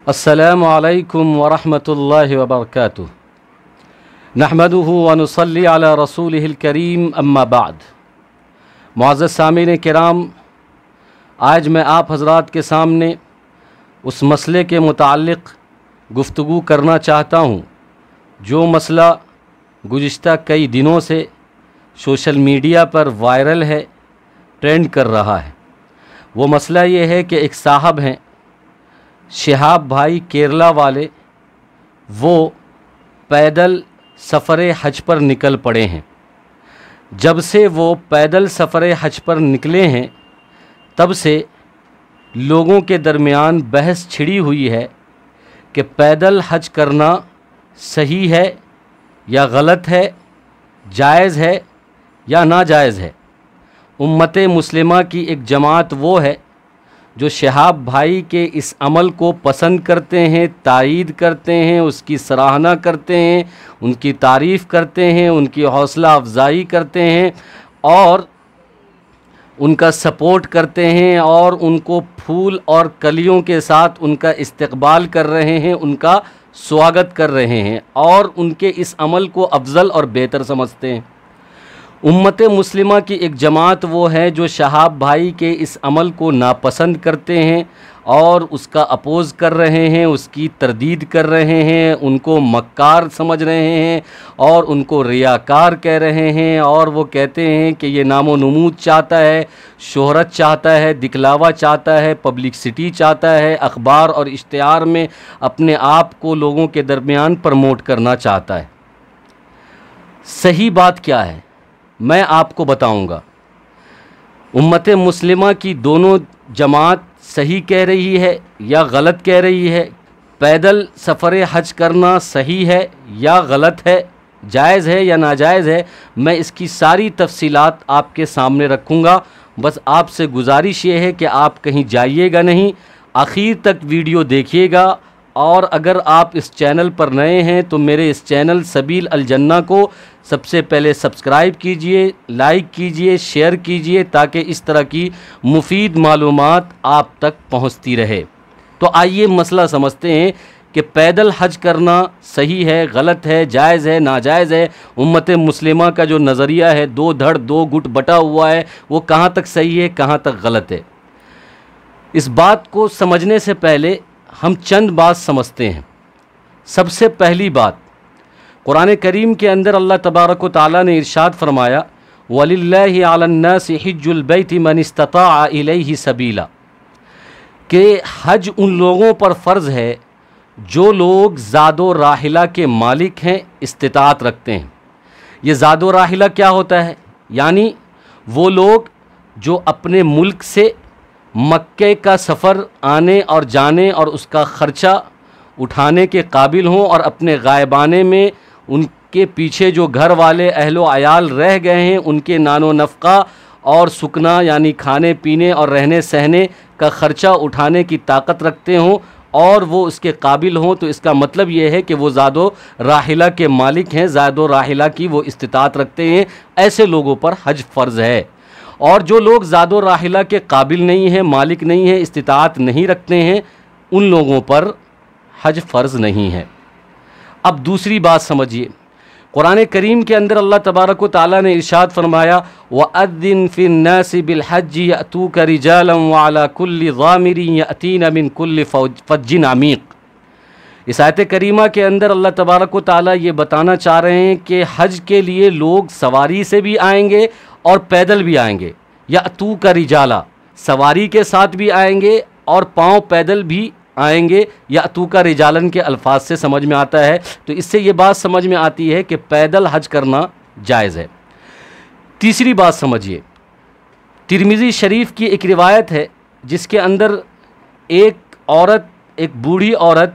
السلام علیکم ورحمۃ اللہ وبرکاتہ نحمدہ ونصلی علی رسولہ الکریم اما بعد۔ معزز سامعین کرام، آج میں آپ حضرات کے سامنے اس مسئلے کے متعلق گفتگو کرنا چاہتا ہوں جو مسئلہ گزشتہ کئی دنوں سے سوشل میڈیا پر وائرل ہے، ٹرینڈ کر رہا ہے۔ وہ مسئلہ یہ ہے کہ ایک صاحب ہیں شہاب بھائی کیرلا والے، وہ پیدل سفر حج پر نکل پڑے ہیں۔ جب سے وہ پیدل سفر حج پر نکلے ہیں تب سے لوگوں کے درمیان بحث چھڑی ہوئی ہے کہ پیدل حج کرنا صحیح ہے یا غلط ہے، جائز ہے یا ناجائز ہے۔ امت مسلمہ کی ایک جماعت وہ ہے جو شہاب بھائی کے اس عمل کو پسند کرتے ہیں، تائید کرتے ہیں، اس کی سراہنا کرتے ہیں، ان کی تعریف کرتے ہیں، ان کی حوصلہ افزائی کرتے ہیں اور ان کا سپورٹ کرتے ہیں اور ان کو پھول اور کلیوں کے ساتھ ان کا استقبال کر رہے ہیں، ان کا سواگت کر رہے ہیں اور ان کے اس عمل کو افضل اور بہتر سمجھتے ہیں۔ امت مسلمہ کی ایک جماعت وہ ہے جو شہاب بھائی کے اس عمل کو ناپسند کرتے ہیں اور اس کا اپوز کر رہے ہیں، اس کی تردید کر رہے ہیں، ان کو مکار سمجھ رہے ہیں اور ان کو ریاکار کہہ رہے ہیں، اور وہ کہتے ہیں کہ یہ نام و نمود چاہتا ہے، شہرت چاہتا ہے، دکھلاوا چاہتا ہے، پبلکسٹی چاہتا ہے، اخبار اور اشتہار میں اپنے آپ کو لوگوں کے درمیان پروموٹ کرنا چاہتا ہے۔ صحیح بات کیا ہے میں آپ کو بتاؤں گا۔ امت مسلمہ کی دونوں جماعت صحیح کہہ رہی ہے یا غلط کہہ رہی ہے، پیدل سفر حج کرنا صحیح ہے یا غلط ہے، جائز ہے یا ناجائز ہے، میں اس کی ساری تفصیلات آپ کے سامنے رکھوں گا۔ بس آپ سے گزارش یہ ہے کہ آپ کہیں جائیے گا نہیں، آخر تک ویڈیو دیکھیے گا، اور اگر آپ اس چینل پر نئے ہیں تو میرے اس چینل سبیل الجنہ کو سب سے پہلے سبسکرائب کیجئے، لائک کیجئے، شیئر کیجئے تاکہ اس طرح کی مفید معلومات آپ تک پہنچتی رہے۔ تو آئیے مسئلہ سمجھتے ہیں کہ پیدل حج کرنا صحیح ہے، غلط ہے، جائز ہے، ناجائز ہے۔ امت مسلمہ کا جو نظریہ ہے دو دھڑ دو گٹ بٹا ہوا ہے، وہ کہاں تک صحیح ہے، کہاں تک غلط ہے۔ اس بات کو سمجھنے سے پہلے ہم چند بات سمجھتے ہیں۔ سب سے پہلی بات، قرآن کریم کے اندر اللہ تبارک و تعالیٰ نے ارشاد فرمایا وَلِلَّهِ عَلَى النَّاسِ حِجُّ الْبَيْتِ مَنِ اسْتَطَاعَ إِلَيْهِ سَبِيلًا، کہ حج ان لوگوں پر فرض ہے جو لوگ زاد و راحلہ کے مالک ہیں، استطاعت رکھتے ہیں۔ یہ زاد و راحلہ کیا ہوتا ہے؟ یعنی وہ لوگ جو اپنے ملک سے مکے کا سفر آنے اور جانے اور اس کا خرچہ اٹھانے کے قابل ہوں، اور اپنے غائبانے میں ان کے پیچھے جو گھر والے اہل و عیال رہ گئے ہیں ان کے نان و نفقہ اور سکنا یعنی کھانے پینے اور رہنے سہنے کا خرچہ اٹھانے کی طاقت رکھتے ہوں اور وہ اس کے قابل ہوں، تو اس کا مطلب یہ ہے کہ وہ زاد و راحلہ کے مالک ہیں، زاد و راحلہ کی وہ استطاعت رکھتے ہیں۔ ایسے لوگوں پر حج فرض ہے۔ اور جو لوگ زاد و راحلہ کے قابل نہیں ہیں، مالک نہیں ہیں، استطاعت نہیں رکھتے ہیں، ان لوگوں پر حج فرض نہیں ہے۔ اب دوسری بات سمجھیے، قرآن کریم کے اندر اللہ تبارک و تعالیٰ نے ارشاد فرمایا وَأَذِّن فِي النَّاسِ بِالْحَجِّ يَأْتُوكَ رِجَالًا وَعَلَى كُلِّ ضَامِرٍ يَأْتِينَ مِنْ كُلِّ فَجٍّ عَمِيقٍ۔ اس آیت کریمہ کے اندر اللہ تبارک و تعالیٰ یہ بتانا چاہ رہے ہیں کہ حج کے لیے لوگ سواری سے بھی آئیں گے اور پیدل بھی آئیں گے۔ یأتوک رجالا، سواری کے ساتھ بھی آئیں گے اور پاؤں پیدل بھی آئیں گے۔ یأتوک رجالن کے الفاظ سے سمجھ میں آتا ہے، تو اس سے یہ بات سمجھ میں آتی ہے کہ پیدل حج کرنا جائز ہے۔ تیسری بات سمجھیے، ترمذی شریف کی ایک روایت ہے جس کے اندر ایک عورت، ایک بوڑھی عورت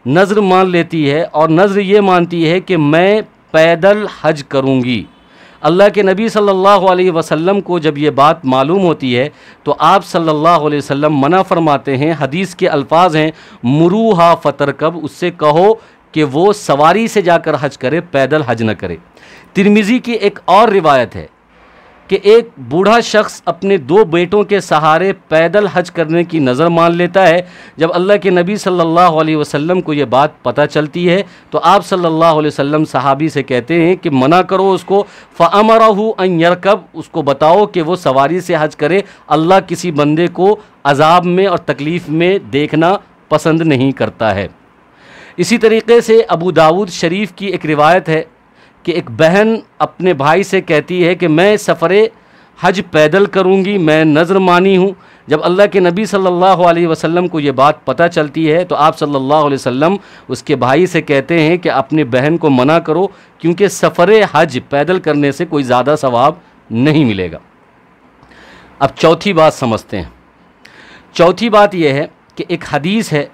نذر مان لیتی ہے اور نذر یہ مانتی ہے کہ میں پیدل حج کروں گی۔ اللہ کے نبی صلی اللہ علیہ وسلم کو جب یہ بات معلوم ہوتی ہے تو آپ صلی اللہ علیہ وسلم منع فرماتے ہیں، حدیث کے الفاظ ہیں مروہا فترکب، اس سے کہو کہ وہ سواری سے جا کر حج کرے، پیدل حج نہ کرے۔ ترمذی کی ایک اور روایت ہے کہ ایک بوڑھا شخص اپنے 2 بیٹوں کے سہارے پیدل حج کرنے کی نظر مان لیتا ہے۔ جب اللہ کے نبی صلی اللہ علیہ وسلم کو یہ بات پتہ چلتی ہے تو آپ صلی اللہ علیہ وسلم صحابی سے کہتے ہیں کہ منع کرو اس کو، فَأَمَرَهُ أَن يَرْكَبْ، اس کو بتاؤ کہ وہ سواری سے حج کرے۔ اللہ کسی بندے کو عذاب میں اور تکلیف میں دیکھنا پسند نہیں کرتا ہے۔ اسی طریقے سے ابو داود شریف کی ایک روایت ہے کہ ایک بہن اپنے بھائی سے کہتی ہے کہ میں سفر حج پیدل کروں گی، میں نظر مانی ہوں۔ جب اللہ کے نبی صلی اللہ علیہ وسلم کو یہ بات پتہ چلتی ہے تو آپ صلی اللہ علیہ وسلم اس کے بھائی سے کہتے ہیں کہ اپنے بہن کو منع کرو، کیونکہ سفر حج پیدل کرنے سے کوئی زیادہ ثواب نہیں ملے گا۔ اب چوتھی بات سمجھتے ہیں۔ چوتھی بات یہ ہے کہ ایک حدیث ہے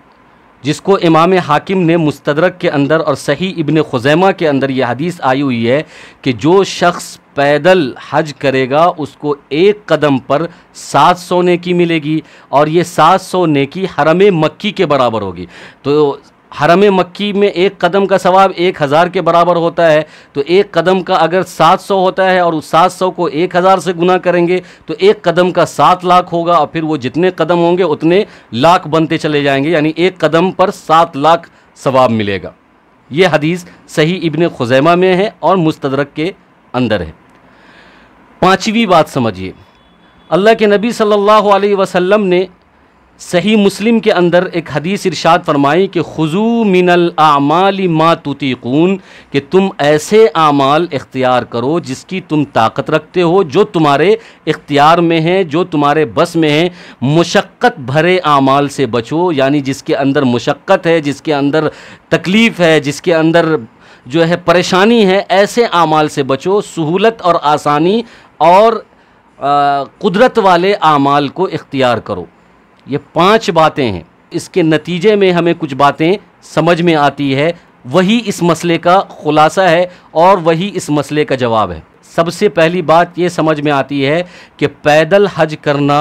جس کو امام حاکم نے مستدرک کے اندر اور صحیح ابن خزیمہ کے اندر یہ حدیث آئی ہوئی ہے کہ جو شخص پیدل حج کرے گا اس کو 1 قدم پر 700 نیکی ملے گی، اور یہ 700 نیکی حرم مکی کے برابر ہوگی۔ تو حرم مکی میں 1 قدم کا ثواب 1000 کے برابر ہوتا ہے، تو 1 قدم کا اگر 700 ہوتا ہے اور اس 700 کو 1000 سے گنا کریں گے تو 1 قدم کا 7 لاکھ ہوگا، اور پھر وہ جتنے قدم ہوں گے اتنے لاکھ بنتے چلے جائیں گے، یعنی 1 قدم پر 7 لاکھ ثواب ملے گا۔ یہ حدیث صحیح ابن خزیمہ میں ہے اور مستدرک کے اندر ہے۔ 5ویں بات سمجھیے، اللہ کے نبی صلی اللہ علیہ وسلم نے صحیح مسلم کے اندر ایک حدیث ارشاد فرمائی کہ خذوا من الاعمال ما تطیقون، کہ تم ایسے اعمال اختیار کرو جس کی تم طاقت رکھتے ہو، جو تمہارے اختیار میں ہیں، جو تمہارے بس میں ہیں۔ مشقت بھرے اعمال سے بچو، یعنی جس کے اندر مشقت ہے، جس کے اندر تکلیف ہے، جس کے اندر جو ہے پریشانی ہے، ایسے اعمال سے بچو۔ سہولت اور آسانی اور قدرت والے اعمال کو اختیار کرو۔ یہ 5 باتیں ہیں، اس کے نتیجے میں ہمیں کچھ باتیں سمجھ میں آتی ہے، وہی اس مسئلے کا خلاصہ ہے اور وہی اس مسئلے کا جواب ہے۔ سب سے پہلی بات یہ سمجھ میں آتی ہے کہ پیدل حج کرنا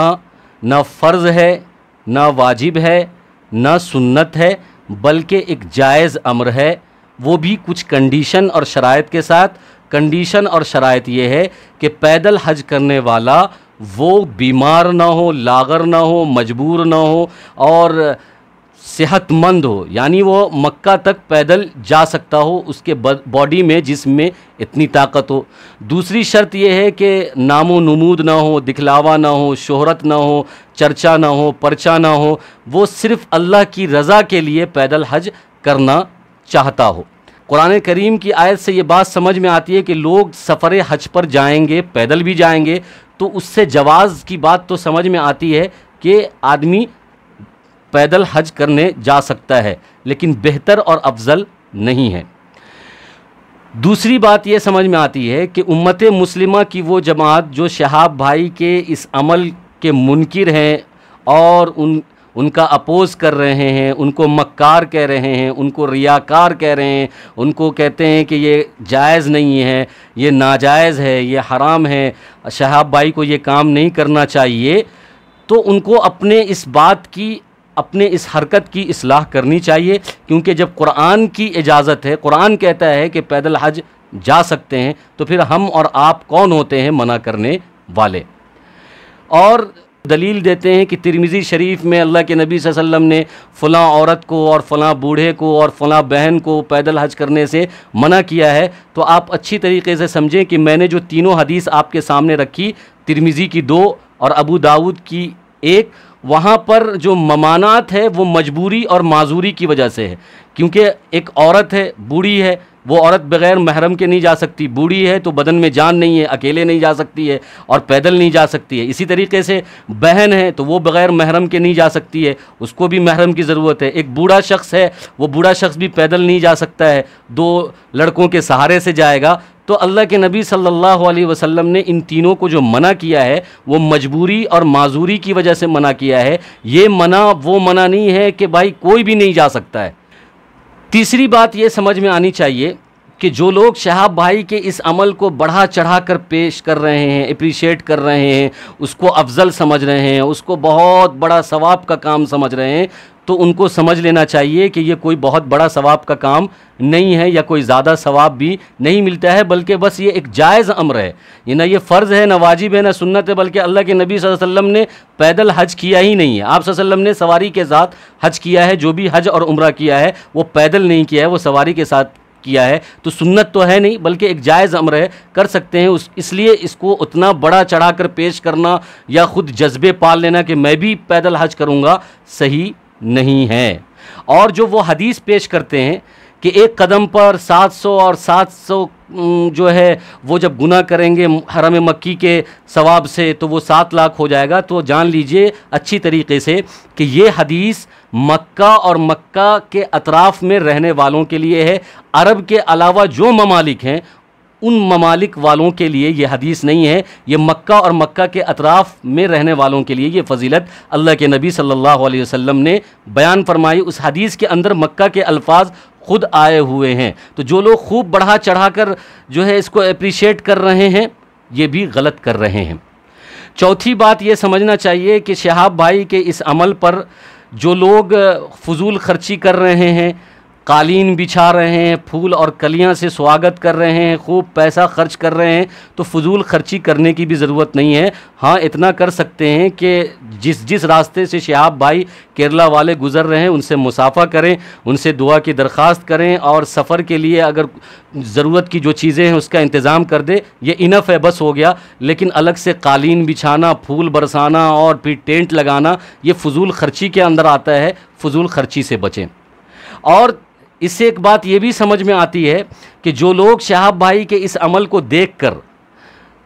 نہ فرض ہے، نہ واجب ہے، نہ سنت ہے، بلکہ ایک جائز امر ہے، وہ بھی کچھ کنڈیشن اور شرائط کے ساتھ۔ کنڈیشن اور شرائط یہ ہے کہ پیدل حج کرنے والا وہ بیمار نہ ہو، لاغر نہ ہو، مجبور نہ ہو اور صحت مند ہو، یعنی وہ مکہ تک پیدل جا سکتا ہو، اس کے باڈی میں، جسم میں اتنی طاقت ہو۔ دوسری شرط یہ ہے کہ نام و نمود نہ ہو، دکھلاوا نہ ہو، شہرت نہ ہو، چرچا نہ ہو، پرچا نہ ہو، وہ صرف اللہ کی رضا کے لیے پیدل حج کرنا چاہتا ہو۔ قرآن کریم کی آیت سے یہ بات سمجھ میں آتی ہے کہ لوگ سفر حج پر جائیں گے، پیدل بھی جائیں گے، تو اس سے جواز کی بات تو سمجھ میں آتی ہے کہ آدمی پیدل حج کرنے جا سکتا ہے، لیکن بہتر اور افضل نہیں ہے۔ دوسری بات یہ سمجھ میں آتی ہے کہ امت مسلمہ کی وہ جماعت جو شہاب بھائی کے اس عمل کے منکر ہیں اور ان کا اپوز کر رہے ہیں، ان کو مکار کہہ رہے ہیں، ان کو ریاکار کہہ رہے ہیں، ان کو کہتے ہیں کہ یہ جائز نہیں ہے، یہ ناجائز ہے، یہ حرام ہے، شہاب بھائی کو یہ کام نہیں کرنا چاہیے، تو ان کو اپنے اس بات کی، اپنے اس حرکت کی اصلاح کرنی چاہیے، کیونکہ جب قرآن کی اجازت ہے، قرآن کہتا ہے کہ پیدل حج جا سکتے ہیں، تو پھر ہم اور آپ کون ہوتے ہیں منع کرنے والے؟ اور دلیل دیتے ہیں کہ ترمذی شریف میں اللہ کے نبی صلی اللہ علیہ وسلم نے فلاں عورت کو اور فلاں بوڑھے کو اور فلاں بہن کو پیدل حج کرنے سے منع کیا ہے، تو آپ اچھی طریقے سے سمجھیں کہ میں نے جو تینوں حدیث آپ کے سامنے رکھی، ترمذی کی 2 اور ابو داود کی 1، وہاں پر جو ممانعت ہے وہ مجبوری اور معذوری کی وجہ سے ہے، کیونکہ ایک عورت ہے، بوڑھی ہے، وہ عورت بغیر محرم کے نہیں جا سکتی، بوڑھی ہے تو بدن میں جان نہیں ہے، اکیلے نہیں جا سکتی ہے اور پیدل نہیں جا سکتی ہے۔ اسی طریقے سے بہن ہے تو وہ بغیر محرم کے نہیں جا سکتی ہے، اس کو بھی محرم کی ضرورت ہے۔ ایک بوڑھا شخص ہے، وہ بوڑھا شخص بھی پیدل نہیں جا سکتا ہے، 2 لڑکوں کے سہارے سے جائے گا۔ تو اللہ کے نبی صلی اللہ علیہ وسلم نے ان تینوں کو جو منع کیا ہے وہ مجبوری اور معذوری کی وجہ سے منع کیا ہے، یہ منع وہ منع نہیں ہے کہ بھائی کوئی بھی نہیں جا سکتا ہے۔ تیسری بات یہ سمجھ میں آنی چاہیے کہ جو لوگ شہاب بھائی کے اس عمل کو بڑھا چڑھا کر پیش کر رہے ہیں، اپریشیٹ کر رہے ہیں، اس کو افضل سمجھ رہے ہیں، اس کو بہت بڑا ثواب کا کام سمجھ رہے ہیں، تو ان کو سمجھ لینا چاہیے کہ یہ کوئی بہت بڑا ثواب کا کام نہیں ہے، یا کوئی زیادہ ثواب بھی نہیں ملتا ہے، بلکہ بس یہ ایک جائز امر ہے، یہ نہ یہ فرض ہے، نہ واجب ہے، نہ سنت ہے، بلکہ اللہ کے نبی صلی اللہ علیہ وسلم نے پیدل حج کیا ہی نہیں ہے۔ آپ صلی اللہ علیہ وسلم نے سواری کے ساتھ حج کیا ہے، جو بھی حج اور عمرہ کیا ہے وہ پیدل نہیں کیا ہے، وہ سواری کے ساتھ کیا ہے، تو سنت تو ہے نہیں بلکہ ایک جائز امر ہے، کر سکتے ہیں۔ اس لیے اس کو اتنا بڑا چڑھا کر پیش کرنا یا خود جذبے پال لینا کہ میں بھی پیدل حج کروں گا، صحیح نہیں ہے۔ اور جو وہ حدیث پیش کرتے ہیں کہ ایک قدم پر 700 اور 700 جو ہے وہ جب گناہ کریں گے حرم مکی کے ثواب سے تو وہ 7 لاکھ ہو جائے گا، تو جان لیجئے اچھی طریقے سے کہ یہ حدیث مکہ اور مکہ کے اطراف میں رہنے والوں کے لیے ہے، عرب کے علاوہ جو ممالک ہیں ان ممالک والوں کے لیے یہ حدیث نہیں ہے، یہ مکہ اور مکہ کے اطراف میں رہنے والوں کے لیے یہ فضیلت اللہ کے نبی صلی اللہ علیہ وسلم نے بیان فرمائی۔ اس حدیث کے اندر مکہ کے الفاظ خود آئے ہوئے ہیں، تو جو لوگ خوب بڑھا چڑھا کر جو ہے اس کو اپریشیٹ کر رہے ہیں یہ بھی غلط کر رہے ہیں۔ چوتھی بات یہ سمجھنا چاہیے کہ شہاب بھائی کے اس عمل پر جو لوگ فضول خرچی کر رہے ہیں، قالین بچھا رہے ہیں، پھول اور کلیاں سے سواگت کر رہے ہیں، خوب پیسہ خرچ کر رہے ہیں، تو فضول خرچی کرنے کی بھی ضرورت نہیں ہے۔ ہاں اتنا کر سکتے ہیں کہ جس راستے سے شہاب بھائی کیرلا والے گزر رہے ہیں ان سے مصافحہ کریں، ان سے دعا کی درخواست کریں، اور سفر کے لیے اگر ضرورت کی جو چیزیں ہیں اس کا انتظام کر دے، یہ انف ہے، بس ہو گیا۔ لیکن الگ سے قالین بچھانا، پھول برسانا اور پھر ٹینٹ لگانا یہ فضول خرچی کے اندر آتا ہے، فضول خرچی سے بچیں۔ اور اس سے ایک بات یہ بھی سمجھ میں آتی ہے کہ جو لوگ شہاب بھائی کے اس عمل کو دیکھ کر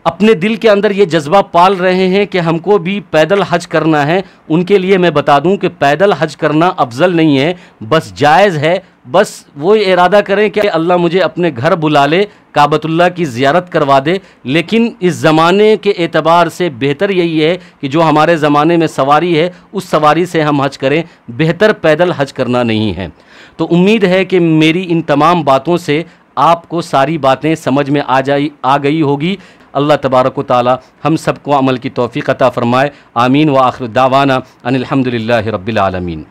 اپنے دل کے اندر یہ جذبہ پال رہے ہیں کہ ہم کو بھی پیدل حج کرنا ہے، ان کے لیے میں بتا دوں کہ پیدل حج کرنا افضل نہیں ہے، بس جائز ہے۔ بس وہ ارادہ کریں کہ اللہ مجھے اپنے گھر بلا لے، کعبۃ اللہ کی زیارت کروا دے، لیکن اس زمانے کے اعتبار سے بہتر یہی ہے کہ جو ہمارے زمانے میں سواری ہے اس سواری سے ہم حج کریں، بہتر پیدل حج کرنا نہیں ہے۔ تو امید ہے کہ میری ان تمام باتوں سے آپ کو ساری باتیں سمجھ میں آ گئی ہوگی۔ اللہ تبارک و تعالی ہم سب کو عمل کی توفیق عطا فرمائے، آمین۔ وآخر دعوانا ان الحمدللہ رب العالمین۔